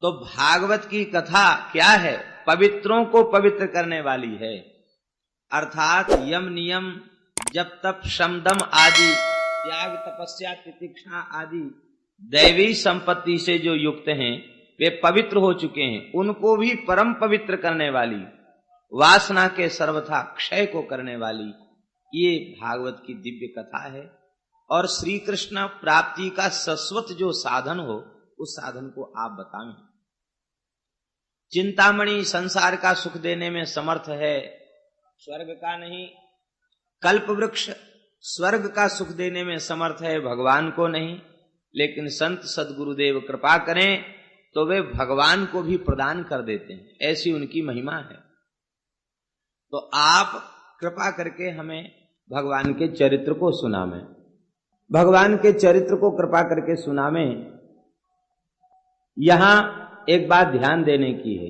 तो भागवत की कथा क्या है? पवित्रों को पवित्र करने वाली है। अर्थात यम नियम जप तप शम दम आदि त्याग तपस्या तितिक्षा आदि दैवी संपत्ति से जो युक्त हैं वे पवित्र हो चुके हैं, उनको भी परम पवित्र करने वाली, वासना के सर्वथा क्षय को करने वाली ये भागवत की दिव्य कथा है। और श्री कृष्ण प्राप्ति का शाश्वत जो साधन हो उस साधन को आप बताएं। चिंतामणि संसार का सुख देने में समर्थ है, स्वर्ग का नहीं। कल्प वृक्ष स्वर्ग का सुख देने में समर्थ है, भगवान को नहीं। लेकिन संत सद्गुरुदेव कृपा करें तो वे भगवान को भी प्रदान कर देते हैं, ऐसी उनकी महिमा है। तो आप कृपा करके हमें भगवान के चरित्र को सुनावें, भगवान के चरित्र को कृपा करके सुनावें। यहां एक बात ध्यान देने की है,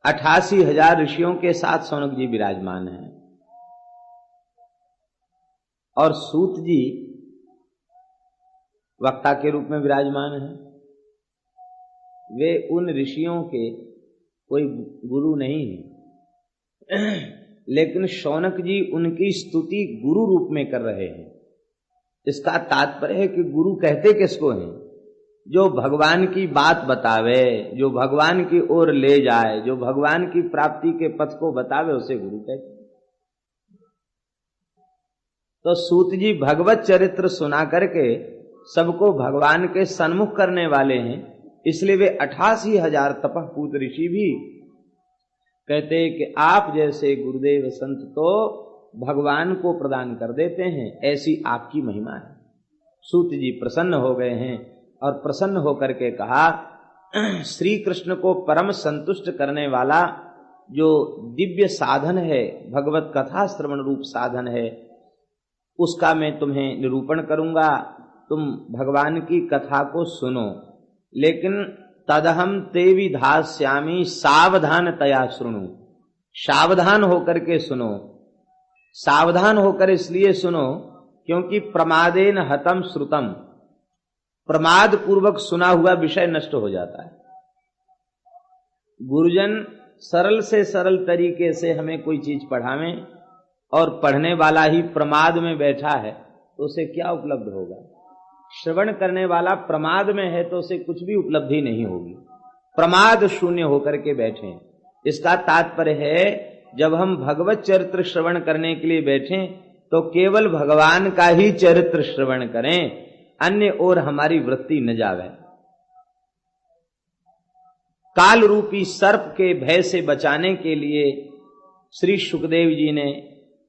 88,000 ऋषियों के साथ सौनक जी विराजमान हैं और सूत जी वक्ता के रूप में विराजमान हैं। वे उन ऋषियों के कोई गुरु नहीं है, लेकिन शौनक जी उनकी स्तुति गुरु रूप में कर रहे हैं। इसका तात्पर्य है कि गुरु कहते किसको हैं? जो भगवान की बात बतावे, जो भगवान की ओर ले जाए, जो भगवान की प्राप्ति के पथ को बतावे, उसे गुरु कहते। तो सूत जी भगवत चरित्र सुना करके सबको भगवान के सन्मुख करने वाले हैं, इसलिए वे 88,000 तपःपूत ऋषि भी कहते हैं कि आप जैसे गुरुदेव संत तो भगवान को प्रदान कर देते हैं, ऐसी आपकी महिमा है। सूत जी प्रसन्न हो गए हैं और प्रसन्न होकर के कहा, श्री कृष्ण को परम संतुष्ट करने वाला जो दिव्य साधन है, भगवत कथा श्रवण रूप साधन है, उसका मैं तुम्हें निरूपण करूंगा। तुम भगवान की कथा को सुनो, लेकिन तदहम ते विधास्यामि सावधान तया शृणु। सावधान होकर के सुनो। सावधान होकर इसलिए सुनो क्योंकि प्रमादेन हतम श्रुतम, प्रमाद पूर्वक सुना हुआ विषय नष्ट हो जाता है। गुरुजन सरल से सरल तरीके से हमें कोई चीज पढ़ावें और पढ़ने वाला ही प्रमाद में बैठा है तो उसे क्या उपलब्ध होगा? श्रवण करने वाला प्रमाद में है तो उसे कुछ भी उपलब्धि नहीं होगी। प्रमाद शून्य होकर के बैठे। इसका तात्पर्य है जब हम भगवत चरित्र श्रवण करने के लिए बैठें तो केवल भगवान का ही चरित्र श्रवण करें, अन्य ओर हमारी वृत्ति न जावे। काल रूपी सर्प के भय से बचाने के लिए श्री सुखदेव जी ने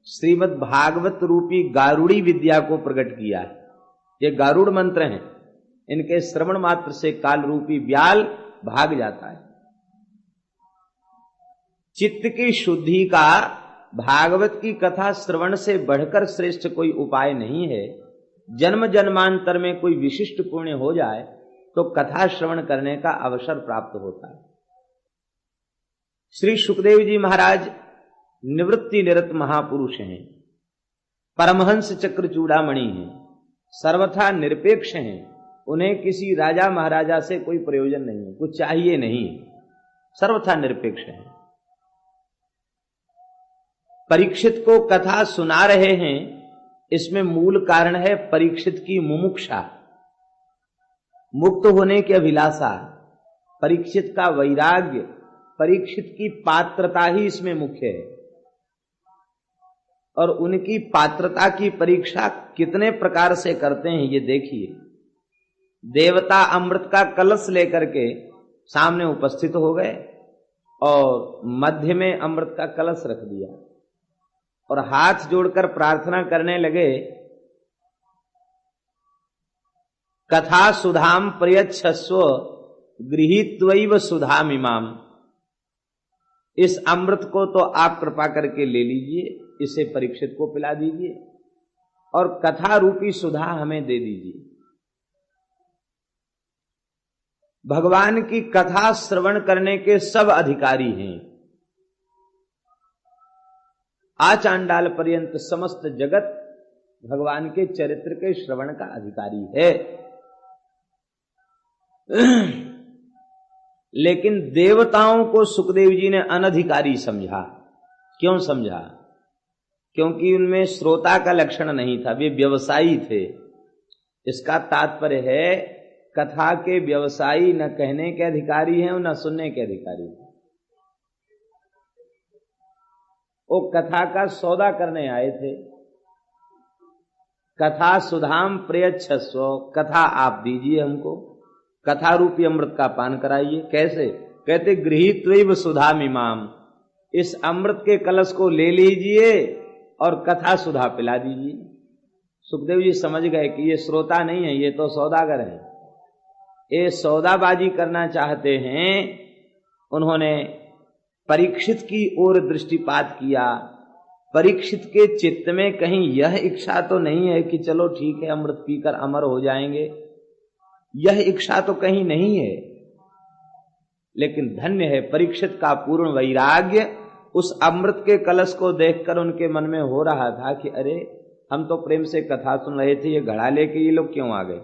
श्रीमद् भागवत रूपी गारुड़ी विद्या को प्रकट किया है। ये गारुड़ मंत्र हैं, इनके श्रवण मात्र से काल रूपी व्याल भाग जाता है। चित्त की शुद्धि का भागवत की कथा श्रवण से बढ़कर श्रेष्ठ कोई उपाय नहीं है। जन्म जन्मांतर में कोई विशिष्ट पुण्य हो जाए तो कथा श्रवण करने का अवसर प्राप्त होता है। श्री सुखदेव जी महाराज निवृत्ति निरत महापुरुष हैं, परमहंस चक्र चूड़ामणि हैं, सर्वथा निरपेक्ष हैं। उन्हें किसी राजा महाराजा से कोई प्रयोजन नहीं है, कुछ चाहिए नहीं, सर्वथा निरपेक्ष हैं। परीक्षित को कथा सुना रहे हैं, इसमें मूल कारण है परीक्षित की मुमुक्षा, मुक्त होने की अभिलाषा, परीक्षित का वैराग्य, परीक्षित की पात्रता ही इसमें मुख्य है। और उनकी पात्रता की परीक्षा कितने प्रकार से करते हैं ये देखिए। देवता अमृत का कलश लेकर के सामने उपस्थित हो गए और मध्य में अमृत का कलश रख दिया और हाथ जोड़कर प्रार्थना करने लगे, कथा सुधाम प्रयच्छस्व गृहीत्वैव सुधामिमाम। इस अमृत को तो आप कृपा करके ले लीजिए, इसे परीक्षित को पिला दीजिए और कथा रूपी सुधा हमें दे दीजिए। भगवान की कथा श्रवण करने के सब अधिकारी हैं। आचांडाल पर्यंत समस्त जगत भगवान के चरित्र के श्रवण का अधिकारी है। लेकिन देवताओं को सुखदेव जी ने अनधिकारी समझा। क्यों समझा? क्योंकि उनमें श्रोता का लक्षण नहीं था, वे व्यवसायी थे। इसका तात्पर्य है कथा के व्यवसायी न कहने के अधिकारी हैं और न सुनने के अधिकारी हैं। वो कथा का सौदा करने आए थे। कथा सुधाम प्रयच्छस्व, कथा आप दीजिए हमको, कथा रूपी अमृत का पान कराइए। कैसे? कहते गृहीत्वैव सुधाम इमाम, इस अमृत के कलश को ले लीजिए और कथा सुधा पिला दीजिए। सुखदेव जी समझ गए कि ये श्रोता नहीं है, ये तो सौदागर है, ये सौदाबाजी करना चाहते हैं। उन्होंने परीक्षित की ओर दृष्टिपात किया। परीक्षित के चित्त में कहीं यह इच्छा तो नहीं है कि चलो ठीक है अमृत पीकर अमर हो जाएंगे, यह इच्छा तो कहीं नहीं है। लेकिन धन्य है परीक्षित का पूर्ण वैराग्य। उस अमृत के कलश को देखकर उनके मन में हो रहा था कि अरे हम तो प्रेम से कथा सुन रहे थे, ये घड़ा लेके ये लोग क्यों आ गए,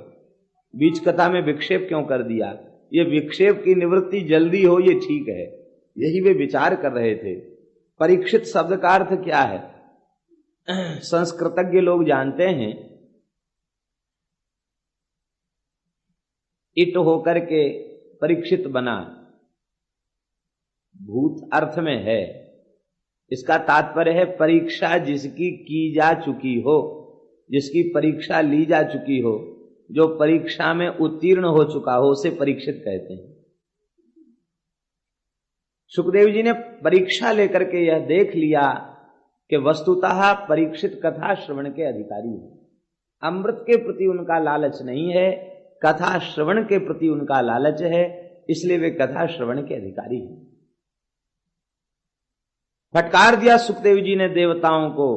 बीच कथा में विक्षेप क्यों कर दिया, ये विक्षेप की निवृत्ति जल्दी हो ये ठीक है, यही वे विचार कर रहे थे। परीक्षित शब्द का अर्थ क्या है? संस्कृतज्ञ लोग जानते हैं, इट होकर के परीक्षित बना, भूत अर्थ में है। इसका तात्पर्य है परीक्षा जिसकी की जा चुकी हो, जिसकी परीक्षा ली जा चुकी हो, जो परीक्षा में उत्तीर्ण हो चुका हो, उसे परीक्षित कहते हैं। सुखदेव जी ने परीक्षा लेकर के यह देख लिया कि वस्तुतः परीक्षित कथा श्रवण के अधिकारी हैं। अमृत के प्रति उनका लालच नहीं है, कथा श्रवण के प्रति उनका लालच है, इसलिए वे कथा श्रवण के अधिकारी हैं। फटकार दिया सुखदेव जी ने देवताओं को,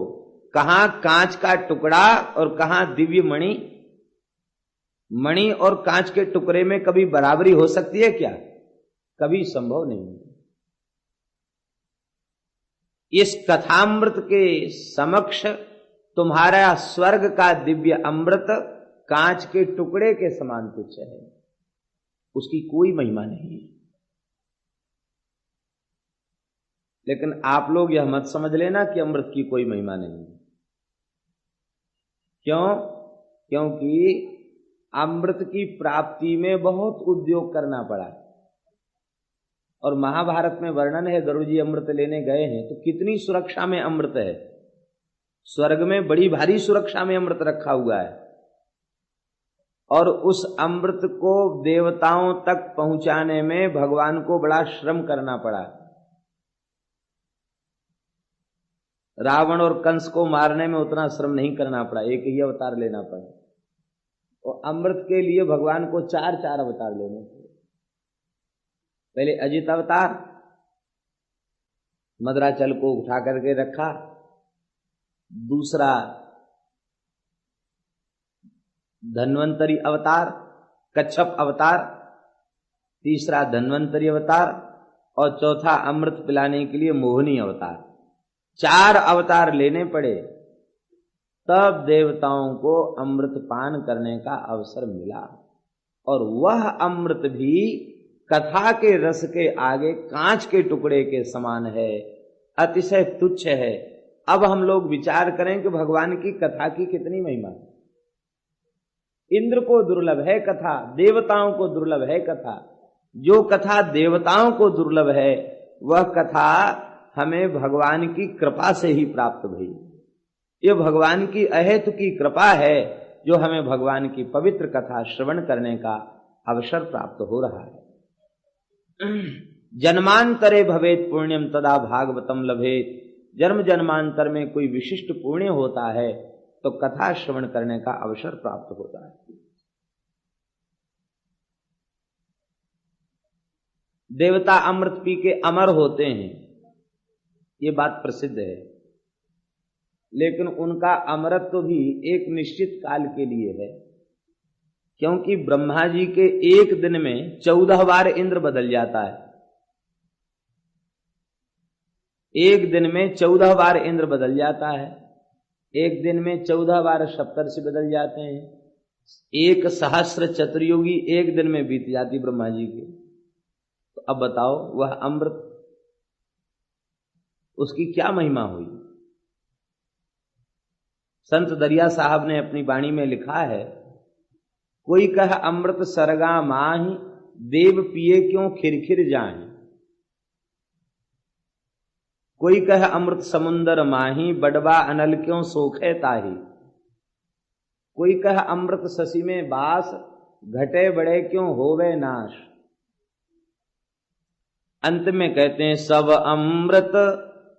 कहां कांच का टुकड़ा और कहां दिव्य मणि। मणि और कांच के टुकड़े में कभी बराबरी हो सकती है क्या? कभी संभव नहीं है। इस कथामृत के समक्ष तुम्हारा स्वर्ग का दिव्य अमृत कांच के टुकड़े के समान तुच्छ है, उसकी कोई महिमा नहीं है। लेकिन आप लोग यह मत समझ लेना कि अमृत की कोई महिमा नहीं है। क्यों? क्योंकि अमृत की प्राप्ति में बहुत उद्योग करना पड़ा। और महाभारत में वर्णन है, गरुड़ जी अमृत लेने गए हैं तो कितनी सुरक्षा में अमृत है। स्वर्ग में बड़ी भारी सुरक्षा में अमृत रखा हुआ है, और उस अमृत को देवताओं तक पहुंचाने में भगवान को बड़ा श्रम करना पड़ा। रावण और कंस को मारने में उतना श्रम नहीं करना पड़ा, एक ही अवतार लेना पड़ा। और अमृत के लिए भगवान को 4 अवतार लेने पड़े। पहले अजित अवतार, मदराचल को उठा करके रखा। दूसरा धन्वंतरी अवतार, कच्छप अवतार। तीसरा धन्वंतरी अवतार, और चौथा अमृत पिलाने के लिए मोहिनी अवतार। 4 अवतार लेने पड़े, तब देवताओं को अमृत पान करने का अवसर मिला। और वह अमृत भी कथा के रस के आगे कांच के टुकड़े के समान है, अतिशय तुच्छ है। अब हम लोग विचार करें कि भगवान की कथा की कितनी महिमा है। इंद्र को दुर्लभ है कथा, देवताओं को दुर्लभ है कथा। जो कथा देवताओं को दुर्लभ है, वह कथा हमें भगवान की कृपा से ही प्राप्त भई। ये भगवान की अहेतु की कृपा है जो हमें भगवान की पवित्र कथा श्रवण करने का अवसर प्राप्त हो रहा है। जन्मांतरे भवेत पुण्यम तदा भागवतम लभेत। जन्म जन्मांतर में कोई विशिष्ट पुण्य होता है तो कथा श्रवण करने का अवसर प्राप्त होता है। देवता अमृत पी के अमर होते हैं, ये बात प्रसिद्ध है। लेकिन उनका अमरत्व भी एक निश्चित काल के लिए है, क्योंकि ब्रह्मा जी के एक दिन में 14 बार इंद्र बदल जाता है। एक दिन में 14 बार इंद्र बदल जाता है। एक दिन में 14 बार सप्तर्षि बदल जाते हैं। एक सहस्र चतुर्युगी एक दिन में बीत जाती ब्रह्मा जी की। तो अब बताओ वह अमृत, उसकी क्या महिमा हुई। संत दरिया साहब ने अपनी वाणी में लिखा है, कोई कह अमृत सरगा माही, देव पिए क्यों खिरखिर जाए। कोई कह अमृत समुंदर माही, बडवा अनल क्यों सोखे ताही। कोई कह अमृत शशि में बास, घटे बड़े क्यों होवे नाश। अंत में कहते हैं सब अमृत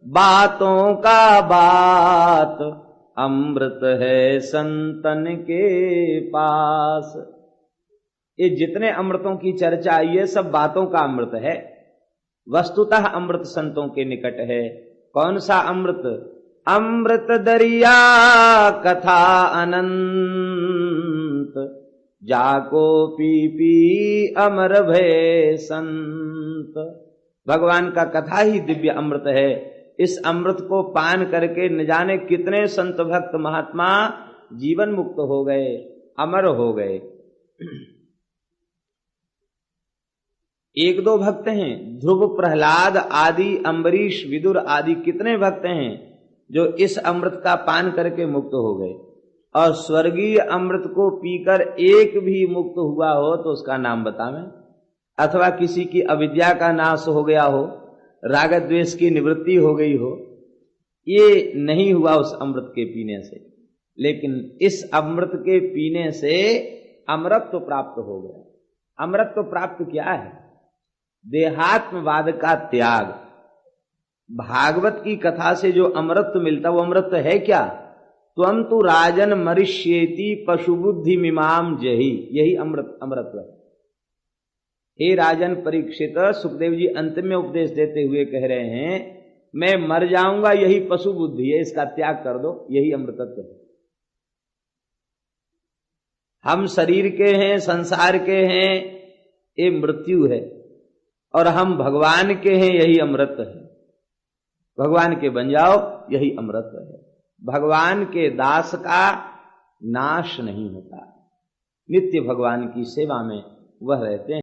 बातों का बात, अमृत है संतन के पास। ये जितने अमृतों की चर्चा आई है सब बातों का अमृत है। वस्तुतः अमृत संतों के निकट है। कौन सा अमृत? अमृत दरिया कथा अनंत, जाको पी पी अमर भय संत। भगवान का कथा ही दिव्य अमृत है। इस अमृत को पान करके न जाने कितने संत भक्त महात्मा जीवन मुक्त हो गए, अमर हो गए। एक दो भक्त हैं, ध्रुव प्रहलाद आदि, अम्बरीश विदुर आदि कितने भक्त हैं जो इस अमृत का पान करके मुक्त हो गए। और स्वर्गीय अमृत को पीकर एक भी मुक्त हुआ हो तो उसका नाम बतावें। अथवा किसी की अविद्या का नाश हो गया हो, राग द्वेष की निवृत्ति हो गई हो, ये नहीं हुआ उस अमृत के पीने से। लेकिन इस अमृत के पीने से अमरत्व प्राप्त हो गया। अमरत्व प्राप्त क्या है? देहात्मवाद का त्याग। भागवत की कथा से जो अमरत्व मिलता वो अमृत है क्या? त्वम तु राजन मरिष्येति पशुबुद्धि मिमाम जही, यही अमृतत्व है। हे राजन परीक्षित, सुखदेव जी अंत में उपदेश देते हुए कह रहे हैं मैं मर जाऊंगा, यही पशु बुद्धि है, इसका त्याग कर दो, यही अमृतत्व है। हम शरीर के हैं, संसार के हैं, ये मृत्यु है, और हम भगवान के हैं, यही अमृत है। भगवान के बन जाओ, यही अमृत है। भगवान के दास का नाश नहीं होता, नित्य भगवान की सेवा में वह रहते हैं।